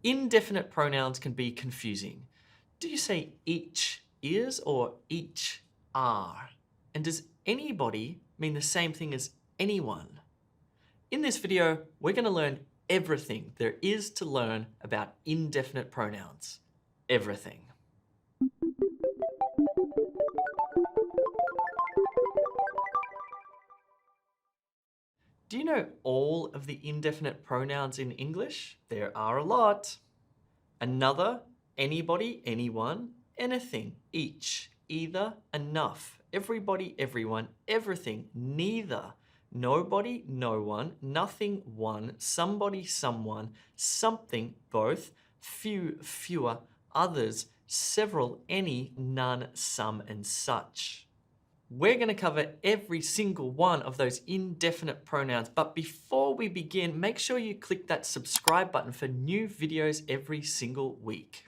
Indefinite pronouns can be confusing. Do you say each is or each are? And does anybody mean the same thing as anyone? In this video, we're going to learn everything there is to learn about indefinite pronouns. Everything. Do you know all of the indefinite pronouns in English? There are a lot. Another, anybody, anyone, anything, each, either, enough, everybody, everyone, everything, neither, nobody, no one, nothing, one, somebody, someone, something, both, few, fewer, others, several, any, none, some, and such. We're going to cover every single one of those indefinite pronouns, but before we begin, make sure you click that subscribe button for new videos every single week.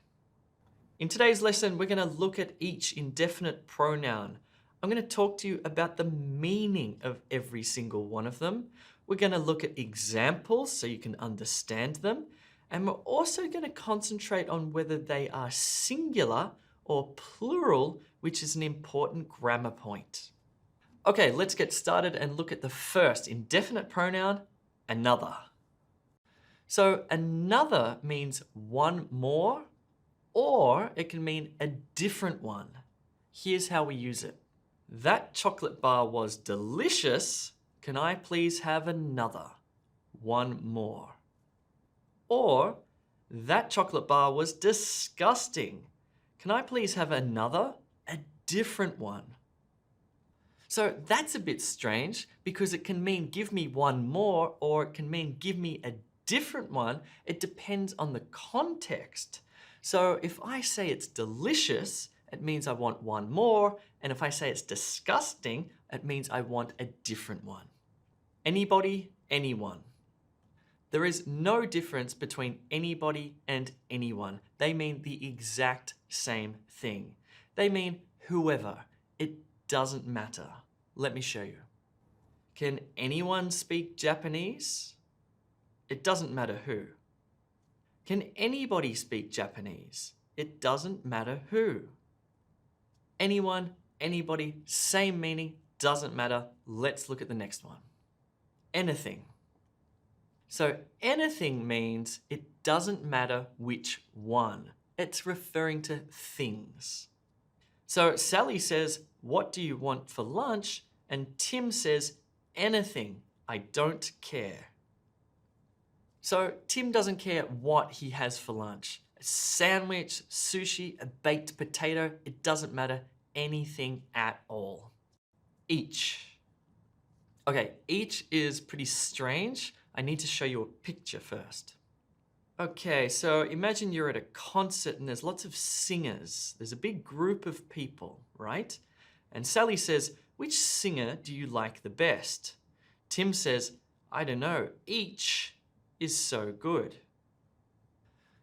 In today's lesson, we're going to look at each indefinite pronoun. I'm going to talk to you about the meaning of every single one of them. We're going to look at examples so you can understand them. And we're also going to concentrate on whether they are singular or plural, which is an important grammar point. Okay, let's get started and look at the first indefinite pronoun, another. So another means one more, or it can mean a different one. Here's how we use it. That chocolate bar was delicious. Can I please have another? One more. Or, that chocolate bar was disgusting. Can I please have another? A different one. So that's a bit strange because it can mean give me one more or it can mean give me a different one. It depends on the context. So if I say it's delicious, it means I want one more. And if I say it's disgusting, it means I want a different one. Anybody, anyone. There is no difference between anybody and anyone. They mean the exact same thing. They mean whoever. It doesn't matter. Let me show you. Can anyone speak Japanese? It doesn't matter who. Can anybody speak Japanese? It doesn't matter who. Anyone, anybody, same meaning, doesn't matter. Let's look at the next one. Anything. So anything means it doesn't matter which one. It's referring to things. So Sally says, what do you want for lunch? And Tim says, anything. I don't care. So Tim doesn't care what he has for lunch. A sandwich, sushi, a baked potato, it doesn't matter. Anything at all. Each. Okay, each is pretty strange. I need to show you a picture first. Okay, so imagine you're at a concert and there's lots of singers. There's a big group of people, right? And Sally says, which singer do you like the best? Tim says, I don't know, each is so good.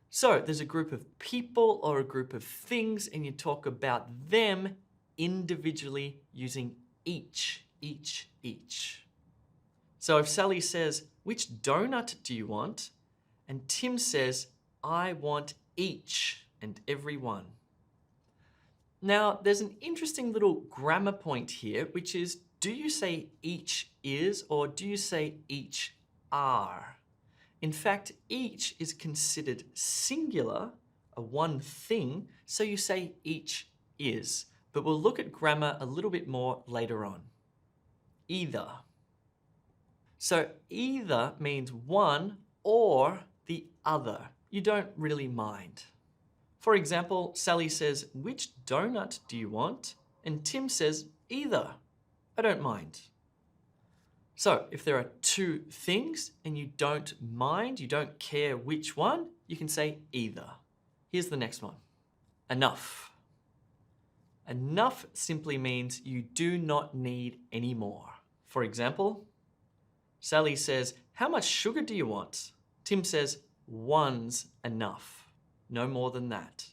So there's a group of people or a group of things and you talk about them individually using each. So if Sally says, which donut do you want? And Tim says, I want each and every one. Now, there's an interesting little grammar point here, which is, do you say each is or do you say each are? In fact, each is considered singular, a one thing, so you say each is. But we'll look at grammar a little bit more later on. Either. So either means one or the other. You don't really mind. For example, Sally says, which donut do you want? And Tim says, either. I don't mind. So if there are two things and you don't mind, you don't care which one, you can say either. Here's the next one. Enough. Enough simply means you do not need any more. For example, Sally says, how much sugar do you want? Tim says, one's enough. No more than that.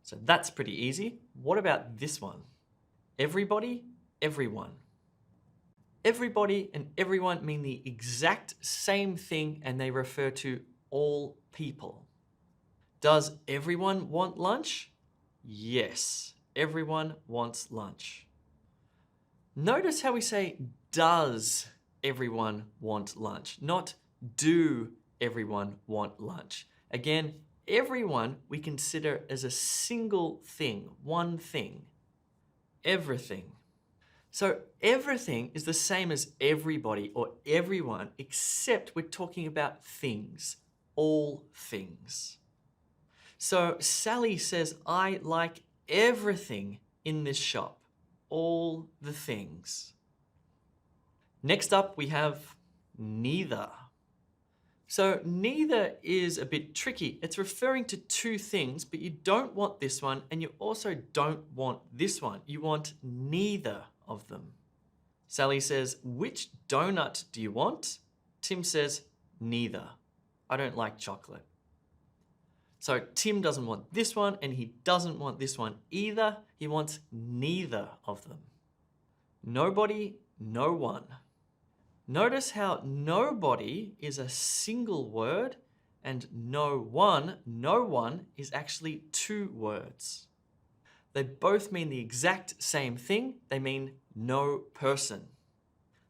So that's pretty easy. What about this one? Everybody, everyone. Everybody and everyone mean the exact same thing and they refer to all people. Does everyone want lunch? Yes, everyone wants lunch. Notice how we say does everyone want lunch, not do everyone want lunch. Again, everyone we consider as a single thing, one thing. Everything. So everything is the same as everybody or everyone, except we're talking about things, all things. So Sally says, I like everything in this shop, all the things. Next up, we have neither. So neither is a bit tricky. It's referring to two things, but you don't want this one and you also don't want this one. You want neither of them. Sally says, which donut do you want? Tim says, neither. I don't like chocolate. So Tim doesn't want this one and he doesn't want this one either. He wants neither of them. Nobody, no one. Notice how nobody is a single word and no one is actually two words. They both mean the exact same thing. They mean no person.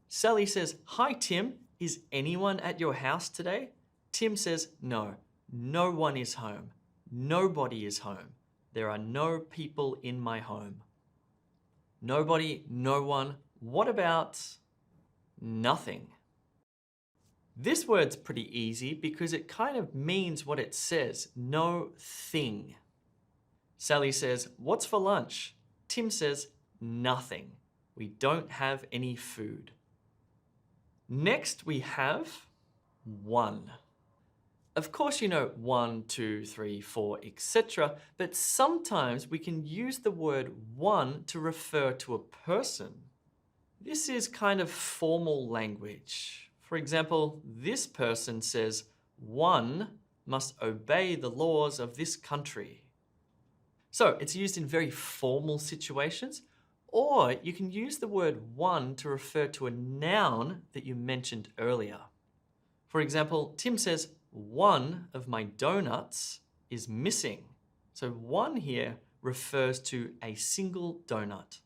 Sally says, hi Tim, is anyone at your house today? Tim says, no, no one is home. Nobody is home. There are no people in my home. Nobody, no one. What about nothing? This word's pretty easy because it kind of means what it says, no thing. Sally says, what's for lunch? Tim says, nothing. We don't have any food. Next we have one. Of course you know 1, 2, 3, 4, etc. But sometimes we can use the word one to refer to a person. This is kind of formal language. For example, this person says, one must obey the laws of this country. So it's used in very formal situations, or you can use the word one to refer to a noun that you mentioned earlier. For example, Tim says, one of my donuts is missing. So one here refers to a single donut.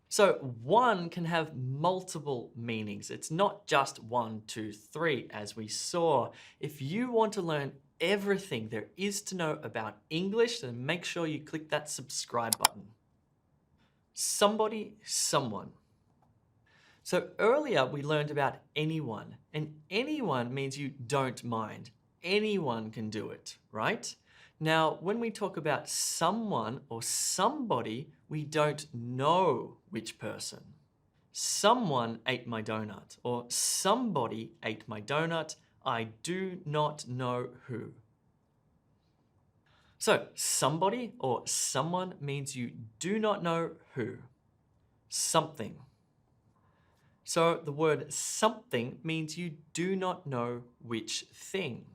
So one can have multiple meanings. It's not just 1, 2, 3 as we saw. If you want to learn everything there is to know about English, then make sure you click that subscribe button. Somebody, someone. So earlier we learned about anyone, and anyone means you don't mind. Anyone can do it, right? Now, when we talk about someone or somebody, we don't know which person. Someone ate my donut, or somebody ate my donut. I do not know who. So somebody or someone means you do not know who. Something. So the word something means you do not know which thing.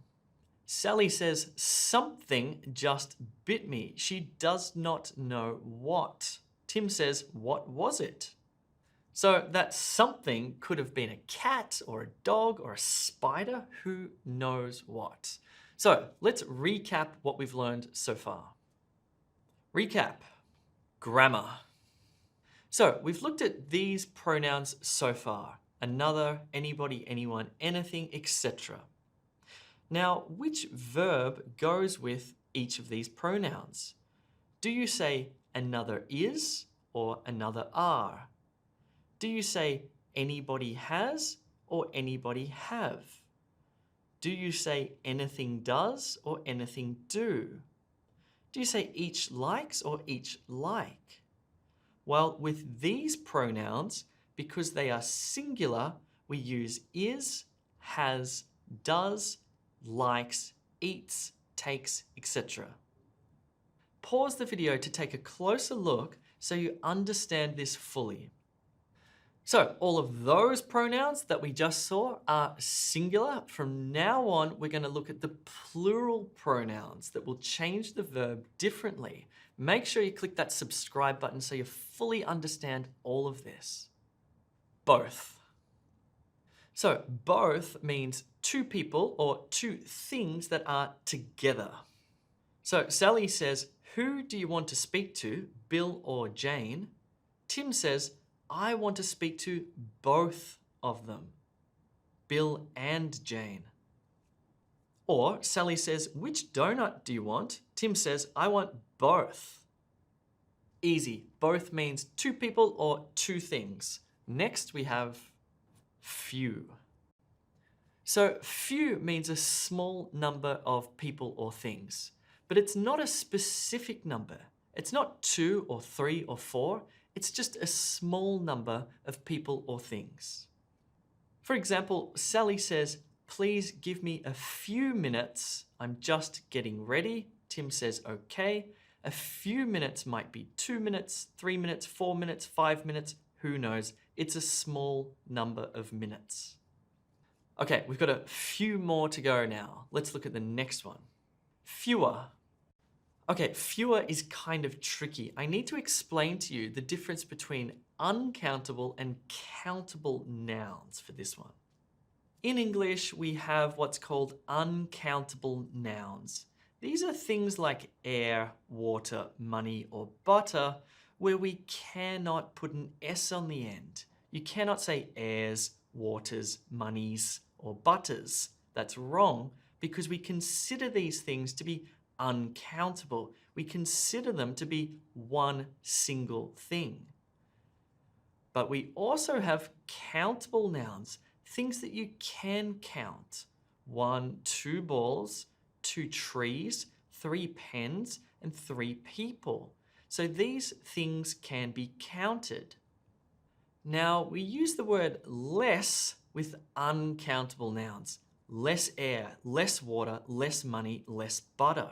Sally says, something just bit me. She does not know what. Tim says, what was it? So that something could have been a cat or a dog or a spider. Who knows what? So let's recap what we've learned so far. Recap. Grammar. So we've looked at these pronouns so far. Another, anybody, anyone, anything, etc. Now, which verb goes with each of these pronouns? Do you say another is or another are? Do you say anybody has or anybody have? Do you say anything does or anything do? Do you say each likes or each like? Well, with these pronouns, because they are singular, we use is, has, does, likes, eats, takes, etc. Pause the video to take a closer look so you understand this fully. So all of those pronouns that we just saw are singular. From now on, we're going to look at the plural pronouns that will change the verb differently. Make sure you click that subscribe button so you fully understand all of this. Both. So both means two people or two things that are together. So Sally says, who do you want to speak to, Bill or Jane? Tim says, I want to speak to both of them, Bill and Jane. Or Sally says, which donut do you want? Tim says, I want both. Easy. Both means two people or two things. Next we have few. So few means a small number of people or things, but it's not a specific number. It's not 2 or 3 or 4. It's just a small number of people or things. For example, Sally says, please give me a few minutes. I'm just getting ready. Tim says, okay. A few minutes might be 2 minutes, 3 minutes, 4 minutes, 5 minutes. Who knows? It's a small number of minutes. Okay, we've got a few more to go now. Let's look at the next one. Fewer. Okay, fewer is kind of tricky. I need to explain to you the difference between uncountable and countable nouns for this one. In English, we have what's called uncountable nouns. These are things like air, water, money, or butter, where we cannot put an S on the end. You cannot say airs, waters, monies, or butters. That's wrong because we consider these things to be uncountable. We consider them to be one single thing. But we also have countable nouns, things that you can count. 1, 2 balls, 2 trees, 3 pens, and 3 people. So these things can be counted. Now, we use the word less with uncountable nouns. Less air, less water, less money, less butter.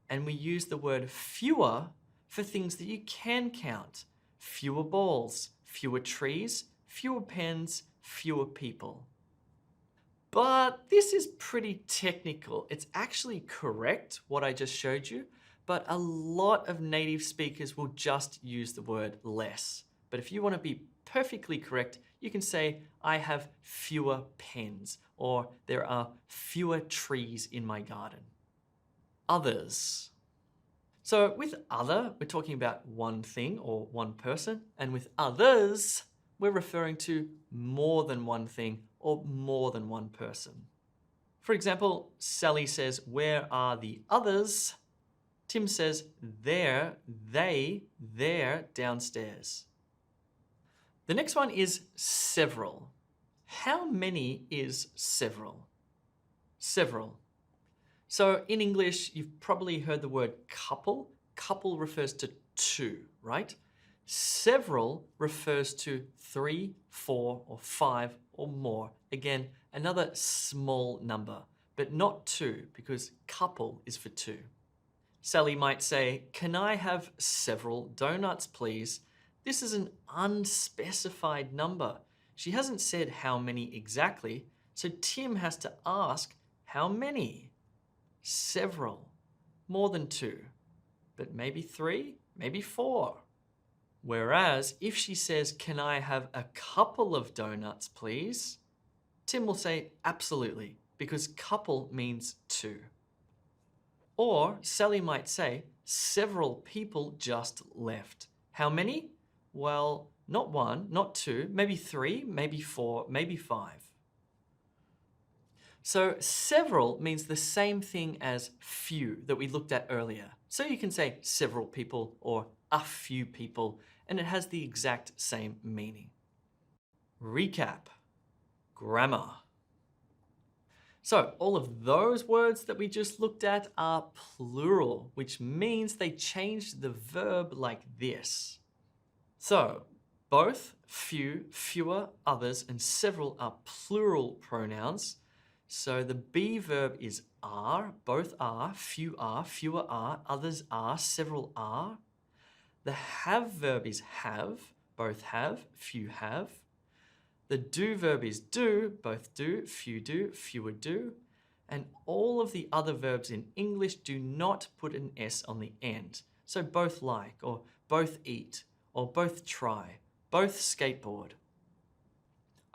And we use the word fewer for things that you can count. Fewer balls, fewer trees, fewer pens, fewer people. But this is pretty technical. It's actually correct, what I just showed you, but a lot of native speakers will just use the word less. But if you want to be perfectly correct, you can say, I have fewer pens, or there are fewer trees in my garden. Others. So with other, we're talking about one thing or one person, and with others, we're referring to more than one thing or more than one person. For example, Sally says, where are the others? Tim says, they're downstairs. The next one is several. How many is several? Several. So in English, you've probably heard the word couple. Couple refers to two, right? Several refers to 3, 4, or 5 or more. Again, another small number, but not 2 because couple is for 2. Sally might say, can I have several donuts, please? This is an unspecified number. She hasn't said how many exactly, so Tim has to ask how many. Several, more than 2, but maybe 3, maybe 4. Whereas if she says, can I have a couple of donuts, please? Tim will say, absolutely, because couple means 2. Or Sally might say, several people just left. How many? Well, not 1, not 2, maybe 3, maybe 4, maybe 5. So several means the same thing as few that we looked at earlier. So you can say several people or a few people, and it has the exact same meaning. Recap. Grammar. So all of those words that we just looked at are plural, which means they changed the verb like this. So both few, fewer, others, and several are plural pronouns. So the be verb is are, both are, few are, fewer are, others are, several are. The have verb is have, both have, few have. The do verb is do, both do, few do, fewer do. And all of the other verbs in English do not put an S on the end. So both like, or both eat, or both try, both skateboard.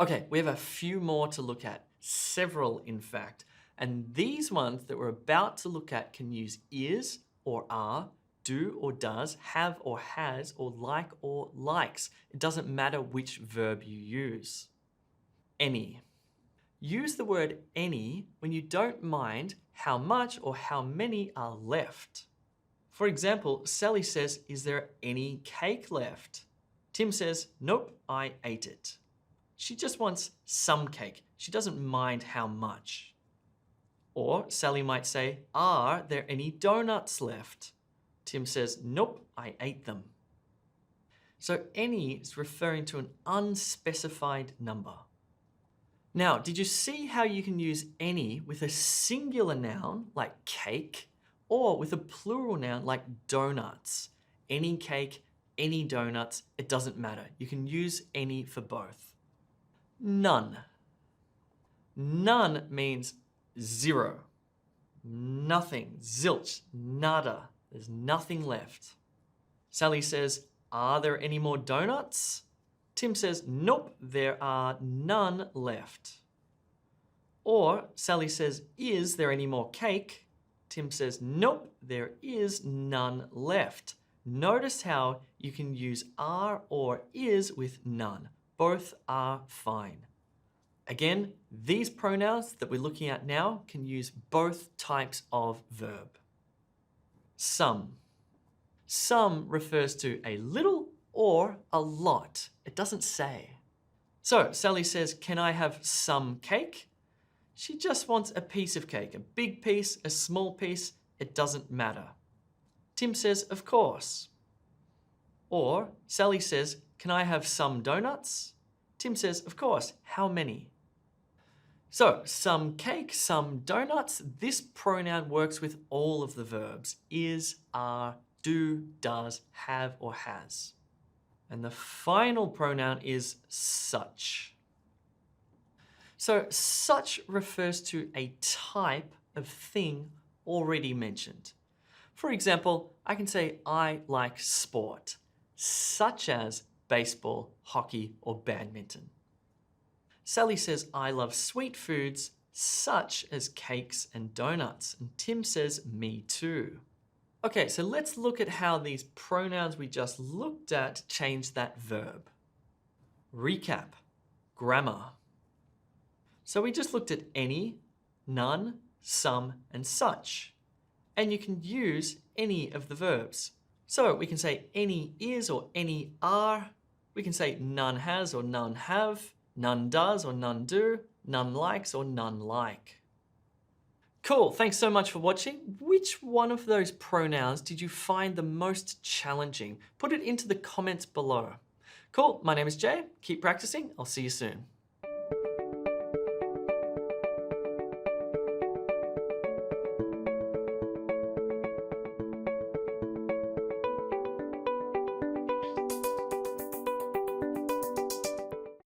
Okay, we have a few more to look at, several in fact. And these ones that we're about to look at can use is or are, do or does, have or has, or like or likes. It doesn't matter which verb you use. Any. Use the word any when you don't mind how much or how many are left. For example, Sally says, "Is there any cake left?" Tim says, "Nope, I ate it." She just wants some cake. She doesn't mind how much. Or Sally might say, "Are there any donuts left?" Tim says, "Nope, I ate them." So any is referring to an unspecified number. Now, did you see how you can use any with a singular noun like cake or with a plural noun like donuts? Any cake, any donuts, it doesn't matter. You can use any for both. None. None means zero. Nothing. Zilch. Nada. There's nothing left. Sally says, "Are there any more donuts?" Tim says, "Nope, there are none left." Or Sally says, "Is there any more cake?" Tim says, "Nope, there is none left." Notice how you can use are or is with none. Both are fine. Again, these pronouns that we're looking at now can use both types of verb. Some. Some refers to a little or a lot. It doesn't say. So Sally says, "Can I have some cake?" She just wants a piece of cake, a big piece, a small piece, it doesn't matter. Tim says, "Of course." Or Sally says, "Can I have some donuts?" Tim says, "Of course, how many?" So, some cake, some donuts. This pronoun works with all of the verbs is, are, do, does, have, or has. And the final pronoun is such. So, such refers to a type of thing already mentioned. For example, I can say I like sport, such as baseball, hockey, or badminton. Sally says, "I love sweet foods such as cakes and donuts." And Tim says, "Me too." Okay, so let's look at how these pronouns we just looked at change that verb. Recap. Grammar. So we just looked at any, none, some, and such. And you can use any of the verbs. So we can say any is or any are. We can say none has or none have. None does or none do, none likes or none like. Cool, thanks so much for watching. Which one of those pronouns did you find the most challenging? Put it into the comments below. Cool, my name is Jay. Keep practicing. I'll see you soon.